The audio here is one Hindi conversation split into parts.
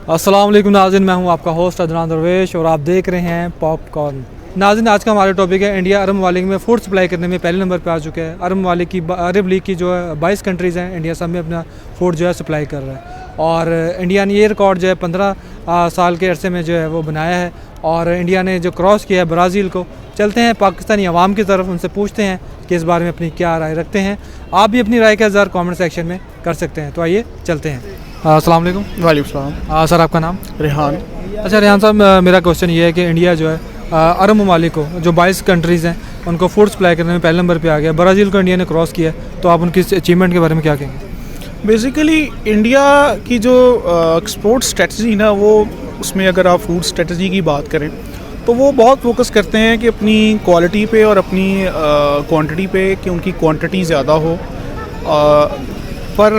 अस्सलाम वालेकुम नाज़रीन, मैं हूं आपका होस्ट अदनान दरवेश और आप देख रहे हैं पॉपकॉर्न। नाज़रीन, आज का हमारा टॉपिक है इंडिया अरब ममालिक में फूड सप्लाई करने में पहले नंबर पे आ चुका है। अरब लीग की जो है 22 कंट्रीज़ हैं, इंडिया सब में अपना फूड जो है सप्लाई कर रहा है और इंडिया ने ये रिकॉर्ड जो है 15 साल के अरसे में जो है वो बनाया है और इंडिया ने जो क्रॉस किया है ब्राज़ील को। चलते हैं पाकिस्तानी अवाम की तरफ, उनसे पूछते हैं कि इस बारे में अपनी क्या राय रखते हैं। आप भी अपनी राय का इज़हार कमेंट सेक्शन में कर सकते हैं। तो आइए चलते हैं। अस्सलाम वालेकुम। वालेकुम सलाम। सर, आपका नाम? रेहान। अच्छा रेहान साहब, मेरा क्वेश्चन ये है कि इंडिया जो है अरब ममालिक को जो 22 कंट्रीज़ हैं उनको फूड सप्लाई करने में पहले नंबर पे आ गया। ब्राज़ील को इंडिया ने क्रॉस किया है, तो आप उनकी अचीवमेंट के बारे में क्या कहेंगे? बेसिकली इंडिया की जो एक्सपोर्ट स्ट्रेटजी ना, वो उसमें अगर आप फूड स्ट्रेटजी की बात करें तो वो बहुत फोकस करते हैं कि अपनी क्वालिटी पे और अपनी क्वांटिटी पे, कि उनकी क्वांटिटी ज़्यादा हो। पर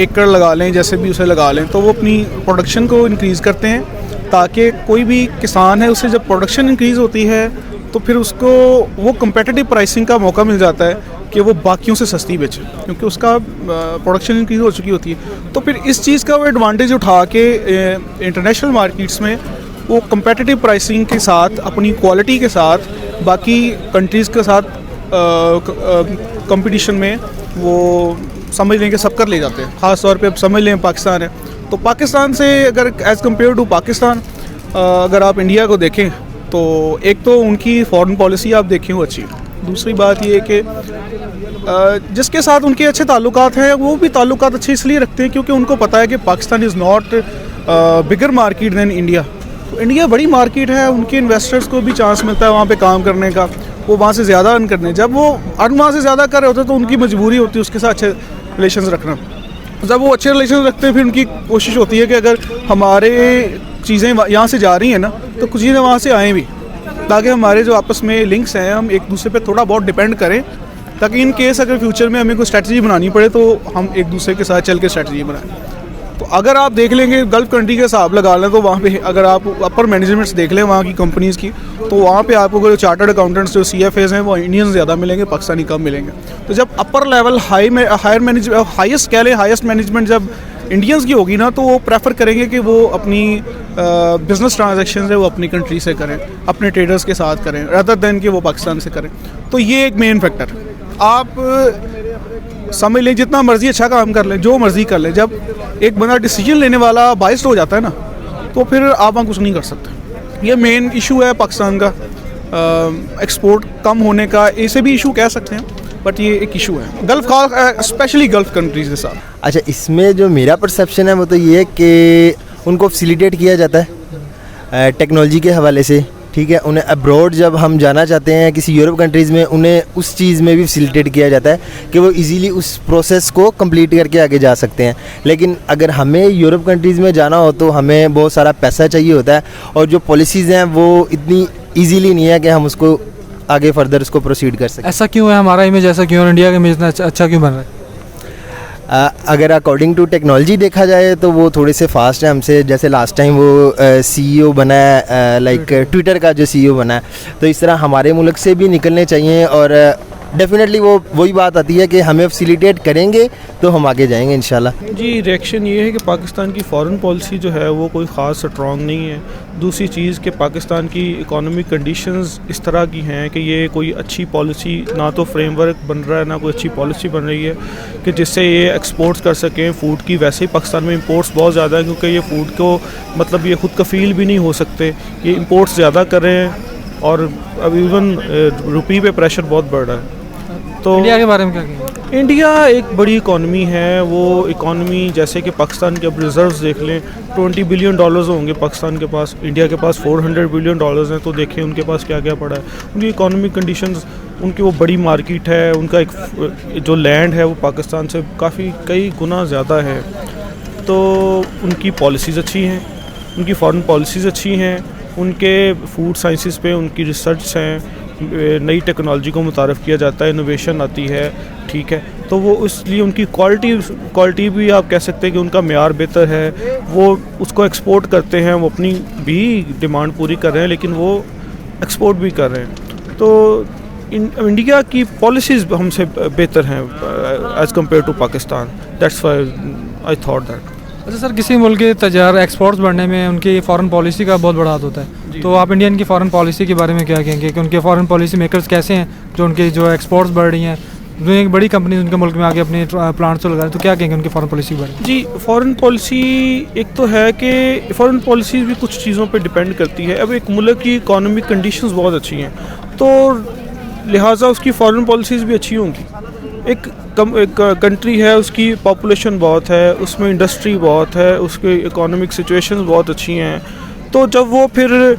एकड़ लगा लें, जैसे भी उसे लगा लें, तो वो अपनी प्रोडक्शन को इंक्रीज़ करते हैं ताकि कोई भी किसान है उसे जब प्रोडक्शन इंक्रीज़ होती है तो फिर उसको वो कम्पेटिटिव प्राइसिंग का मौका मिल जाता है कि वो बाकियों से सस्ती बेचे, क्योंकि उसका प्रोडक्शन इंक्रीज़ हो चुकी होती है। तो फिर इस चीज़ का वो एडवांटेज उठा के इंटरनेशनल मार्केट्स में वो कम्पेटिटिव प्राइसिंग के साथ, अपनी क्वालिटी के साथ, बाकी कंट्रीज़ के साथ कंपटीशन में वो समझ लें कि सब कर ले जाते हैं। ख़ास तौर पे अब समझ लें पाकिस्तान है, तो पाकिस्तान से अगर एज़ कम्पेयर टू पाकिस्तान अगर आप इंडिया को देखें तो एक तो उनकी फॉरेन पॉलिसी आप देखें वो अच्छी है। दूसरी बात ये है कि जिसके साथ उनके अच्छे ताल्लुकात हैं वो भी ताल्लुकात अच्छे इसलिए रखते हैं क्योंकि उनको पता है कि Pakistan is not bigger market than India. तो इंडिया बड़ी मार्केट है, उनके इन्वेस्टर्स को भी चांस मिलता है वहाँ पे काम करने का, वो वहाँ से ज़्यादा अर्न करने। जब वो अर्न वहाँ से ज़्यादा कर रहे होते हैं तो उनकी मजबूरी होती है उसके साथ अच्छे रिलेशंस रखना। जब वो अच्छे रिलेशन रखते हैं फिर उनकी कोशिश होती है कि अगर हमारे चीज़ें यहाँ से जा रही हैं ना तो कुछ चीज़ें वहाँ से आएँ भी, ताकि हमारे जो आपस में लिंक्स हैं हम एक दूसरे पे थोड़ा बहुत डिपेंड करें, ताकि इन केस अगर फ्यूचर में हमें कोई स्ट्रैटेजी बनानी पड़े तो हम एक दूसरे के साथ चल के स्ट्रैटेजी बनाएं। तो अगर आप देख लेंगे गल्फ़ कंट्री के हिसाब लगा लें तो वहाँ पे अगर आप अपर मैनेजमेंट्स देख लें वहाँ की कंपनीज़ की, तो वहाँ पे आपको जो चार्टर्ड अकाउंटेंट्स जो CFAs हैं वो इंडियन ज़्यादा मिलेंगे, पाकिस्तानी कम मिलेंगे। तो जब अपर लेवल हाईएस्ट कह लें हाईएस्ट मैनेजमेंट जब इंडियंस की होगी ना तो वो प्रेफर करेंगे कि वो अपनी बिज़नेस ट्रांजैक्शंस है वो अपनी कंट्री से करें, अपने ट्रेडर्स के साथ करें, रादर देन कि वो पाकिस्तान से करें। तो ये एक मेन फैक्टर। आप समझ लें जितना मर्ज़ी अच्छा काम कर लें, जो मर्ज़ी कर लें, जब एक बंदा डिसीजन लेने वाला बाइस्ड हो जाता है ना तो फिर आप वहाँ कुछ नहीं कर सकते। ये मेन इशू है पाकिस्तान का, एक्सपोर्ट कम होने का, इसे भी इशू कह सकते हैं, बट ये एक इशू है गल्फ़ का, स्पेशली गल्फ़ कंट्रीज़ के साथ। अच्छा, इसमें जो मेरा परसेप्शन है वो तो ये है कि उनको फैसिलिटेट किया जाता है टेक्नोलॉजी के हवाले से, ठीक है। उन्हें अब्रॉड जब हम जाना चाहते हैं किसी यूरोप कंट्रीज़ में, उन्हें उस चीज़ में भी फैसिलिटेट किया जाता है कि वो इजीली उस प्रोसेस को कंप्लीट करके आगे जा सकते हैं। लेकिन अगर हमें यूरोप कंट्रीज़ में जाना हो तो हमें बहुत सारा पैसा चाहिए होता है और जो पॉलिसीज़ हैं वो इतनी ईजीली नहीं है कि हम उसको आगे फर्दर उसको प्रोसीड कर सकें। ऐसा क्यों है? हमारा इमेज ऐसा क्यों है? इंडिया का इमेज इतना अच्छा क्यों बन रहा है? अगर अकॉर्डिंग टू टेक्नोलॉजी देखा जाए तो वो थोड़े से फास्ट है हमसे। जैसे लास्ट टाइम वो CEO बना है, लाइक ट्विटर का जो CEO बना है, तो इस तरह हमारे मुल्क से भी निकलने चाहिए और डेफिनेटली वो वही बात आती है कि हमें फैसिलिटेट करेंगे तो हम आगे जाएंगे इंशाल्लाह। जी, रिएक्शन ये है कि पाकिस्तान की फॉरेन पॉलिसी जो है वो कोई ख़ास स्ट्रॉन्ग नहीं है। दूसरी चीज़ कि पाकिस्तान की इकोनॉमिक कंडीशंस इस तरह की हैं कि ये कोई अच्छी पॉलिसी, ना तो फ्रेमवर्क बन रहा है ना कोई अच्छी पॉलिसी बन रही है कि जिससे ये एक्सपोर्ट्स कर सकें फूड की। वैसे ही पाकिस्तान में इंपोर्ट्स बहुत ज़्यादा है क्योंकि ये फूड को मतलब ये खुद कफ़ील भी नहीं हो सकते, ये इंपोर्ट्स ज़्यादा कर रहे हैं और अब इवन रुपये पे प्रेशर बहुत बढ़ रहा है। तो इंडिया के बारे में क्या कहेंगे? इंडिया एक बड़ी इकॉनमी है, वो इकॉनमी जैसे कि पाकिस्तान के अब रिज़र्व्स देख लें, $20 बिलियन होंगे पाकिस्तान के पास, इंडिया के पास $400 बिलियन हैं। तो देखें उनके पास क्या क्या पड़ा है। उनकी इकॉनमिक कंडीशंस, उनकी वो बड़ी मार्केट है, उनका एक जो लैंड है वो पाकिस्तान से कई गुना ज़्यादा है। तो उनकी पॉलिसीज़ अच्छी हैं, उनकी फॉरेन पॉलिसीज़ अच्छी हैं, उनके फूड साइंसिस पे उनकी रिसर्च हैं, नई टेक्नोलॉजी को मुतारफ़ किया जाता है, इनोवेशन आती है, ठीक है। तो वो इसलिए उनकी क्वालिटी भी आप कह सकते हैं कि उनका मेयार बेहतर है, वो उसको एक्सपोर्ट करते हैं, वो अपनी भी डिमांड पूरी कर रहे हैं लेकिन वो एक्सपोर्ट भी कर रहे हैं। तो इंडिया की पॉलिसीज़ हमसे बेहतर हैं as compare to Pakistan. That's why I thought that. अच्छा सर, किसी मुल्क के तजारत एक्सपोर्ट्स बढ़ने में उनकी फॉरेन पॉलिसी का बहुत बड़ा हाथ होता है, तो आप इंडियन की फॉरेन पॉलिसी के बारे में क्या कहेंगे कि उनके फॉरेन पॉलिसी मेकर्स कैसे हैं जो उनके जो एक्सपोर्ट्स बढ़ रही हैं, जो एक बड़ी कंपनी उनके मुल्क में आके अपने प्लांट्स लगा रहे हैं, तो क्या कहेंगे उनकी फॉरेन पॉलिसी के बारे में? जी, फॉरेन पॉलिसी एक तो है कि फ़ॉरेन पॉलिसी भी कुछ चीज़ों पे डिपेंड करती है। अब एक मुल्क की इकोनॉमिक कंडीशंस बहुत अच्छी हैं, तो लिहाजा उसकी फॉरेन पॉलिसीज़ भी अच्छी होंगी। एक कंट्री है, उसकी पॉपुलेशन बहुत है, उसमें इंडस्ट्री बहुत है, उसके इकोनॉमिक सिचुएशंस बहुत अच्छी हैं, तो जब वो फिर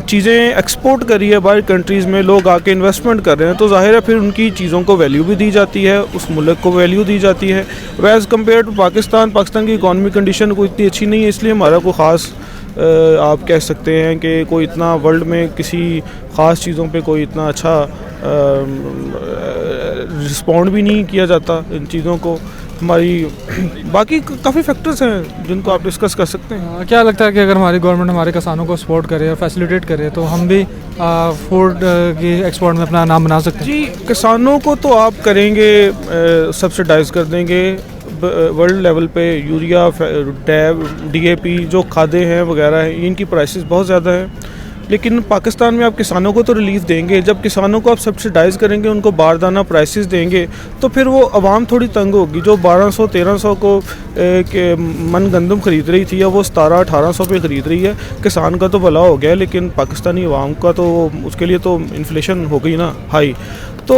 चीज़ें एक्सपोर्ट कर रही है बाहर कंट्रीज़ में, लोग आके इन्वेस्टमेंट कर रहे हैं, तो ज़ाहिर है फिर उनकी चीज़ों को वैल्यू भी दी जाती है, उस मुल्क को वैल्यू दी जाती है। वैज़ कम्पेयर टू पाकिस्तान की इकॉनमी कंडीशन कोई इतनी अच्छी नहीं है, इसलिए हमारा कोई ख़ास आप कह सकते हैं कि कोई इतना वर्ल्ड में किसी ख़ास चीज़ों पे कोई इतना अच्छा रिस्पॉन्ड भी नहीं किया जाता इन चीज़ों को। हमारी बाकी काफ़ी फैक्टर्स हैं जिनको आप डिस्कस कर सकते हैं। क्या लगता है कि अगर हमारी गवर्नमेंट हमारे किसानों को सपोर्ट करे और फैसिलिटेट करे तो हम भी फूड की एक्सपोर्ट में अपना नाम बना सकते हैं? जी, किसानों को तो आप करेंगे, सब्सिडाइज़ कर देंगे वर्ल्ड लेवल पे। यूरिया, DAP जो खादें हैं वगैरह हैं, इनकी प्राइसेस बहुत ज़्यादा हैं, लेकिन पाकिस्तान में आप किसानों को तो रिलीफ देंगे। जब किसानों को आप सब्सिडाइज़ करेंगे, उनको बारदाना प्राइसेस देंगे, तो फिर वो आवाम थोड़ी तंग होगी। जो 1200-1300 को के मन गंदम ख़रीद रही थी, या वो 1700-1800 पे ख़रीद रही है। किसान का तो भला हो गया, लेकिन पाकिस्तानी अवाम का तो उसके लिए तो इन्फ्लेशन हो गई ना हाई। तो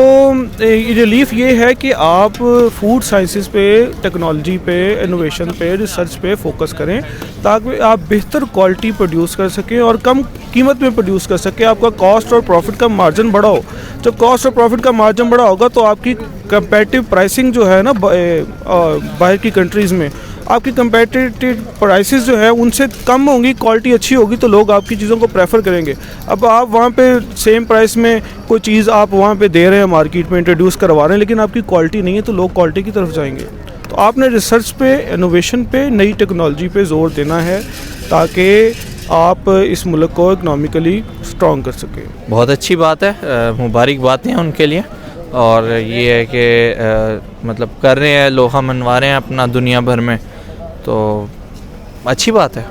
रिलीफ ये है कि आप फूड साइंसेस पे, टेक्नोलॉजी पे, इनोवेशन पे, रिसर्च पे फोकस करें, ताकि आप बेहतर क्वालिटी प्रोड्यूस कर सकें और कम कीमत में प्रोड्यूस कर सकें। आपका कॉस्ट और प्रॉफिट का मार्जिन बढ़ा हो। जब कॉस्ट और प्रॉफिट का मार्जिन बढ़ा होगा तो आपकी कंपेटिटिव प्राइसिंग जो है ना बाहर की कंट्रीज़ में, आपकी कंपेटिटिव प्राइसेस जो है उनसे कम होंगी, क्वालिटी अच्छी होगी, तो लोग आपकी चीज़ों को प्रेफर करेंगे। अब आप वहाँ पे सेम प्राइस में कोई चीज़ आप वहाँ पे दे रहे हैं, मार्केट में इंट्रोड्यूस करवा रहे हैं, लेकिन आपकी क्वालिटी नहीं है, तो लोग क्वालिटी की तरफ जाएंगे। तो आपने रिसर्च पे, इनोवेशन पे, नई टेक्नोलॉजी पे ज़ोर देना है, ताकि आप इस मुल्क को इकनॉमिकली स्ट्रॉन्ग कर सकें। बहुत अच्छी बात है, मुबारक बातें हैं उनके लिए। और ये है कि मतलब कर रहे हैं, लोहा मनवा रहे हैं अपना दुनिया भर में, तो अच्छी बात है।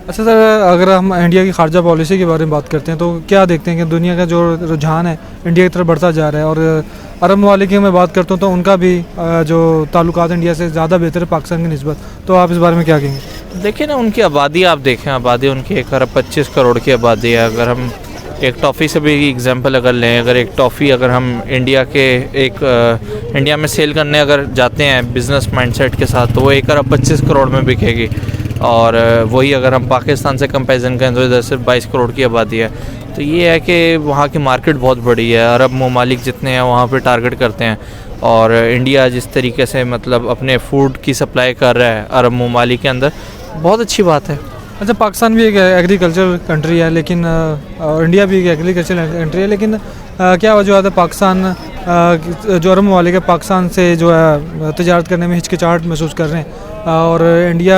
अच्छा सर, अगर हम इंडिया की खारजा पॉलिसी के बारे में बात करते हैं तो क्या देखते हैं कि दुनिया का जो रुझान है इंडिया की तरफ बढ़ता जा रहा है, और अरब ममालिक की मैं बात करता हूँ तो उनका भी जो ताल्लुकात इंडिया से ज़्यादा बेहतर है पाकिस्तान की निस्बत, तो आप इस बारे में क्या कहेंगे? देखिए ना, उनकी आबादी आप देखें, आबादी उनकी 1 अरब 25 करोड़ की आबादी है। अगर हम एक टॉफ़ी से भी एग्जांपल अगर लें, अगर एक टॉफ़ी अगर हम इंडिया में सेल करने अगर जाते हैं बिज़नेस माइंडसेट के साथ, तो वो 1 अरब 25 करोड़ में बिकेगी। और वही अगर हम पाकिस्तान से कंपैरिजन करें तो इधर सिर्फ 22 करोड़ की आबादी है। तो ये है कि वहाँ की मार्केट बहुत बड़ी है, अरब ममालिक जितने हैं वहाँ पे टारगेट करते हैं। और इंडिया जिस तरीके से मतलब अपने फूड की सप्लाई कर रहा है अरब ममालिक के अंदर, बहुत अच्छी बात है। अच्छा, पाकिस्तान भी एक एग्रीकल्चर कंट्री है, लेकिन और इंडिया भी एक एग्रीकल्चर कंट्री है, लेकिन क्या वजह है पाकिस्तान जो अरब ममालिक है पाकिस्तान से जो है तजारत करने में हिचकिचाहट महसूस कर रहे हैं, और इंडिया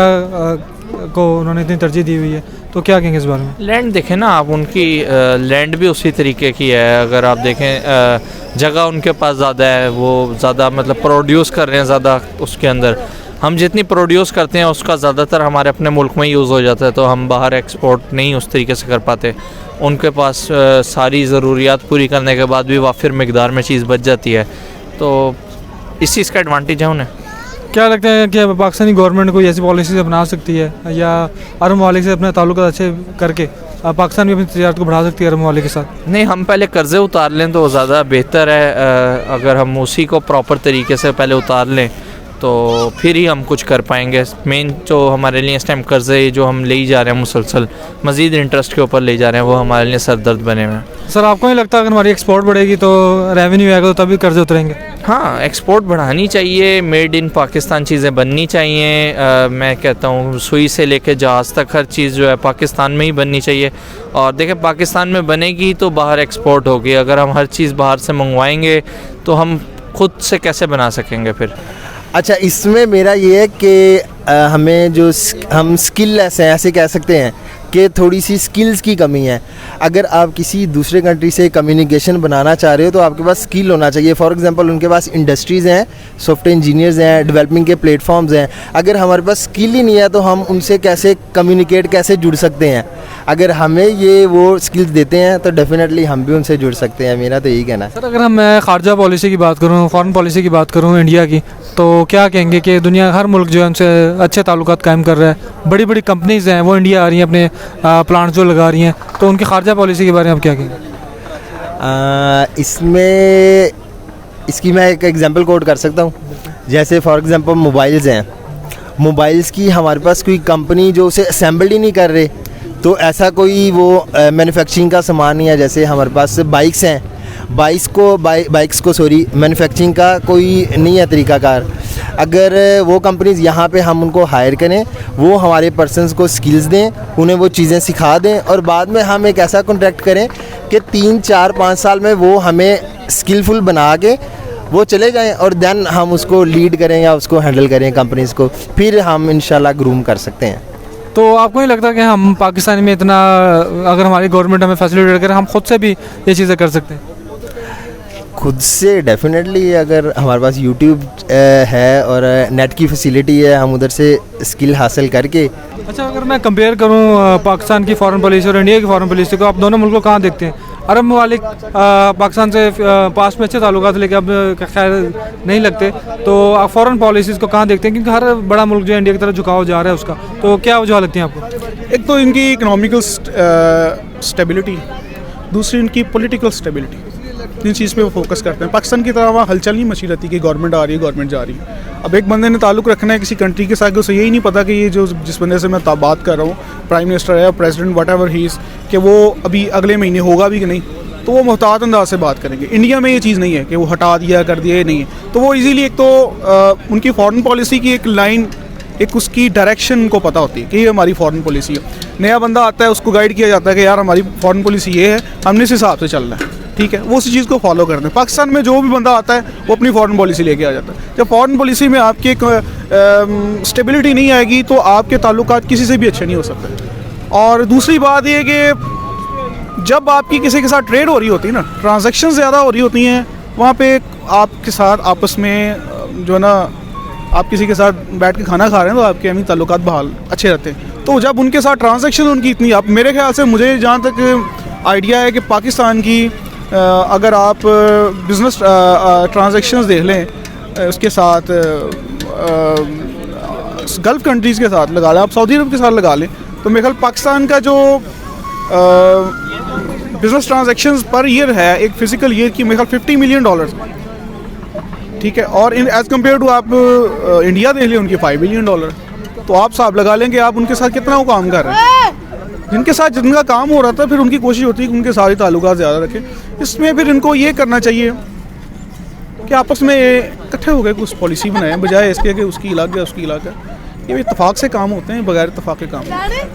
को उन्होंने इतनी तरजीह दी हुई है, तो क्या कहेंगे इस बारे में? लैंड देखें ना आप, उनकी लैंड भी उसी तरीके की है। अगर आप देखें जगह उनके पास ज़्यादा है, वो ज़्यादा मतलब प्रोड्यूस कर रहे हैं ज़्यादा उसके अंदर। हम जितनी प्रोड्यूस करते हैं उसका ज़्यादातर हमारे अपने मुल्क में यूज़ हो जाता है, तो हम बाहर एक्सपोर्ट नहीं उस तरीके से कर पाते। उनके पास सारी ज़रूरियात पूरी करने के बाद भी वाफिर मिकदार में चीज़ बच जाती है, तो इस चीज़ का एडवांटेज है उन्हें। क्या लगता है कि पाकिस्तानी गवर्नमेंट कोई ऐसी पॉलिसी अपना सकती है, या अरब ममालिक से अपने ताल्लुक अच्छे करके पाकिस्तान भी अपनी तजारत को बढ़ा सकती है अरब ममालिक के साथ? नहीं, हम पहले कर्ज़े उतार लें तो ज़्यादा बेहतर है। अगर हम उसी को प्रॉपर तरीके से पहले उतार लें तो फिर ही हम कुछ कर पाएंगे। मेन जो हमारे लिए इस टाइम कर्ज़े जो हम ले ही जा रहे हैं मुसलसल मज़ीद इंटरेस्ट के ऊपर ले जा रहे हैं, वो हमारे लिए सरदर्द बने हुए हैं। सर, आपको नहीं लगता अगर हमारी एक्सपोर्ट बढ़ेगी तो रेवेन्यू आएगा तो तभी कर्ज़े उतरेंगे? हाँ, एक्सपोर्ट बढ़ानी चाहिए, मेड इन पाकिस्तान चीज़ें बननी चाहिए। मैं कहता हूँ सुई से लेके जहाज़ तक हर चीज़ जो है पाकिस्तान में ही बननी चाहिए। और देखें, पाकिस्तान में बनेगी तो बाहर एक्सपोर्ट होगी। अगर हम हर चीज़ बाहर से मंगवाएंगे तो हम खुद से कैसे बना सकेंगे फिर? अच्छा, इसमें मेरा ये है कि हमें जो हम स्किललेस हैं ऐसे कह सकते हैं, कि थोड़ी सी स्किल्स की कमी है। अगर आप किसी दूसरे कंट्री से कम्युनिकेशन बनाना चाह रहे हो तो आपके पास स्किल होना चाहिए। फॉर एग्जांपल उनके पास इंडस्ट्रीज़ हैं, सॉफ्टवेयर इंजीनियर्स हैं, डेवलपिंग के प्लेटफॉर्म्स हैं। अगर हमारे पास स्किल ही नहीं है तो हम उनसे कैसे कम्युनिकेट, कैसे जुड़ सकते हैं? अगर हमें ये वो स्किल्स देते हैं तो डेफिनेटली हम भी उनसे जुड़ सकते हैं। मेरा तो यही कहना है। सर अगर हम मैं खारजा पॉलिसी की बात करूँ, फॉरेन पॉलिसी की बात करूँ इंडिया की, तो क्या कहेंगे कि दुनिया हर मुल्क जो है उनसे अच्छे ताल्लुकात कायम कर रहा है, बड़ी बड़ी कंपनीज़ हैं वो इंडिया आ रही हैं, अपने प्लांट जो लगा रही हैं, तो उनकी खारजा पॉलिसी के बारे में आप क्या कहेंगे? इसकी मैं एक एग्जांपल कोट कर सकता हूँ। जैसे फॉर एग्जांपल मोबाइल्स हैं, मोबाइल्स की हमारे पास कोई कंपनी जो उसे असेंबल ही नहीं कर रहे, तो ऐसा कोई वो मैन्युफैक्चरिंग का सामान नहीं है। जैसे हमारे पास बाइक्स हैं, बाइक्स को मैन्युफैक्चरिंग का कोई नहीं है तरीक़ाकार। अगर वो कंपनीज़ यहाँ पे हम उनको हायर करें, वो हमारे पर्सनस को स्किल्स दें, उन्हें वो चीज़ें सिखा दें और बाद में हम एक ऐसा कॉन्ट्रैक्ट करें कि 3, 4, 5 साल में वो हमें स्किलफुल बना के वो चले जाएं और देन हम उसको लीड करें या उसको हैंडल करें कंपनीज़ को, फिर हम इंशाल्लाह ग्रूम कर सकते हैं। तो आपको नहीं लगता कि हम पाकिस्तान में इतना, अगर हमारी गवर्नमेंट हमें फैसिलिटेट करे, हम खुद से भी ये चीज़ें कर सकते हैं? खुद से डेफिनेटली, अगर हमारे पास यूट्यूब है और नेट की फैसिलिटी है, हम उधर से स्किल हासिल करके। अच्छा, अगर मैं कंपेयर करूं पाकिस्तान की फॉरेन पॉलिसी और इंडिया की फॉरेन पॉलिसी को, आप दोनों मुल्कों को कहाँ देखते हैं? अरब ममालिक पाकिस्तान से पास्ट में अच्छे ताल्लुकात लेके अब खैर नहीं लगते, तो फॉरेन पॉलिसीज़ को कहाँ देखते हैं? क्योंकि हर बड़ा मुल्क जो इंडिया की तरफ झुकाव जा रहा है उसका, तो क्या वजह लगती है आपको? एक तो इनकी इकोनॉमिकल स्टेबिलिटी, दूसरी इनकी पॉलिटिकल स्टेबिलिटी, इन चीज़ पे वो फोकस करते हैं। पाकिस्तान की तरह वहाँ हलचल नहीं मची रहती कि गवर्नमेंट आ रही है, गवर्नमेंट जा रही है। अब एक बंदे ने ताल्लुक़ रखना है किसी कंट्री के साथ, उसे यही नहीं पता कि ये जो जिस बंदे से मैं बात कर रहा हूँ, प्राइम मिनिस्टर है, president, what ever he is, कि वो अभी अगले महीने होगा भी कि नहीं, तो वो मोहतात अंदाज से बात करेंगे। इंडिया में ये चीज़ नहीं है कि वो हटा दिया, कर दिया, ये नहीं है। तो वो ईज़िली, एक तो उनकी फॉरेन पॉलिसी की एक लाइन, एक उसकी डायरेक्शन उनको पता होती है कि ये हमारी फॉरेन पॉलिसी है। नया बंदा आता है, उसको गाइड किया जाता है कि यार हमारी फॉरेन पॉलिसी ये है, हमने इस हिसाब से चलना है, ठीक है, वो उसी चीज़ को फॉलो करते हैं। पाकिस्तान में जो भी बंदा आता है वो अपनी फॉरेन पॉलिसी लेके आ जाता है। जब फॉरेन पॉलिसी में आपकी एक स्टेबिलिटी नहीं आएगी तो आपके ताल्लुकात किसी से भी अच्छे नहीं हो सकते। और दूसरी बात ये कि जब आपकी किसी के साथ ट्रेड हो रही होती है ना, ट्रांजैक्शन ज़्यादा हो रही होती हैं, वहाँ पे आपके साथ आपस में जो है ना, आप किसी के साथ बैठ के खाना खा रहे हैं तो आपके अमी ताल्लुकात बहाल अच्छे रहते हैं। तो जब उनके साथ ट्रांजैक्शन उनकी इतनी, आप मेरे ख्याल से, मुझे जहाँ तक आइडिया है कि पाकिस्तान की अगर आप बिज़नेस ट्रांजैक्शंस देख लें उसके साथ, गल्फ़ कंट्रीज़ के साथ लगा लें, आप सऊदी अरब के साथ लगा लें, तो मेरे ख्याल पाकिस्तान का जो बिज़नेस ट्रांजैक्शंस पर ईयर है, एक फ़िज़िकल ईयर की, मेरे ख्याल $50 मिलियन, ठीक है। और इन एज़ कम्पेयर टू आप इंडिया देख लें, उनके $5 बिलियन। तो आप साहब लगा लें कि आप उनके साथ कितना वो काम कर रहे हैं। जिनके साथ जिनका काम हो रहा था, फिर उनकी कोशिश होती है कि उनके सारे ताल्लुकात ज़्यादा रखें। इसमें फिर इनको ये करना चाहिए कि आपस में इकट्ठे हो गए कुछ पॉलिसी बनाएं, बजाय इसके कि उसकी अलग है, उसकी अलग है। ये इत्तेफाक से काम होते हैं, बगैर इत्तेफाक के काम।